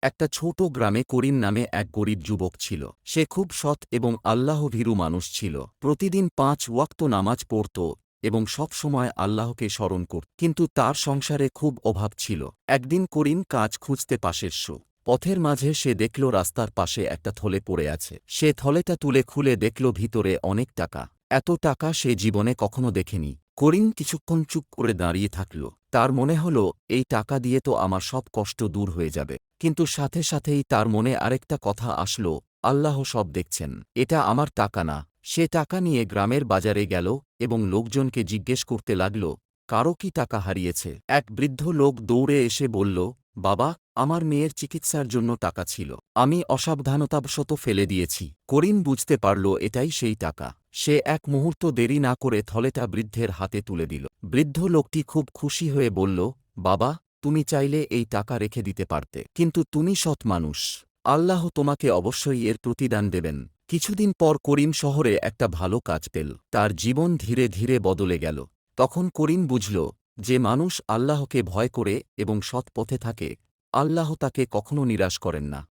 একটা ছোট গ্রামে করিম নামে এক গরিব যুবক ছিল। সে খুব সৎ এবং আল্লাহভীরু মানুষ ছিল। প্রতিদিন ৫ ওয়াক্ত নামাজ পড়ত এবং সব সময় আল্লাহকে স্মরণ করত। কিন্তু তার সংসারে খুব অভাব ছিল। একদিন করিম কাজ খুঁজতে পাশের পথের মাঝে সে দেখল রাস্তার পাশে একটা থলে পড়ে আছে। সে থলেটা তুলে খুলে দেখল ভিতরে অনেক টাকা। এত টাকা সে জীবনে কখনো দেখেনি। করিম কিছুক্ষণ চুপ করে দাঁড়িয়ে থাকল। তার মনে হল, এই টাকা দিয়ে তো আমার সব কষ্ট দূর হয়ে যাবে। কিন্তু সাথে সাথেই তার মনে আরেকটা কথা আসল, আল্লাহ সব দেখছেন। এটা আমার টাকা না। সে টাকা নিয়ে গ্রামের বাজারে গেল এবং লোকজনকে জিজ্ঞেস করতে লাগল, কারো কি টাকা হারিয়েছে? এক বৃদ্ধ লোক দৌড়ে এসে বলল, বাবা, আমার মেয়ের চিকিৎসার জন্য টাকা ছিল। আমি অসাবধানতাবশত ফেলে দিয়েছি। করিম বুঝতে পারল এটাই সেই টাকা। সে এক মুহূর্ত দেরি না করে থলেটা বৃদ্ধের হাতে তুলে দিল। বৃদ্ধ লোকটি খুব খুশি হয়ে বলল, বাবা, তুমি চাইলে এই টাকা রেখে দিতে পারতে, কিন্তু তুমি সৎ মানুষ। আল্লাহ তোমাকে অবশ্যই এর প্রতিদান দেবেন। কিছুদিন পর করিম শহরে একটা ভালো কাজ পেল। তার জীবন ধীরে ধীরে বদলে গেল। তখন করিম বুঝল, যে মানুষ আল্লাহকে ভয় করে এবং সৎ পথে থাকে, আল্লাহ তাকে কখনো নিরাশ করেন না।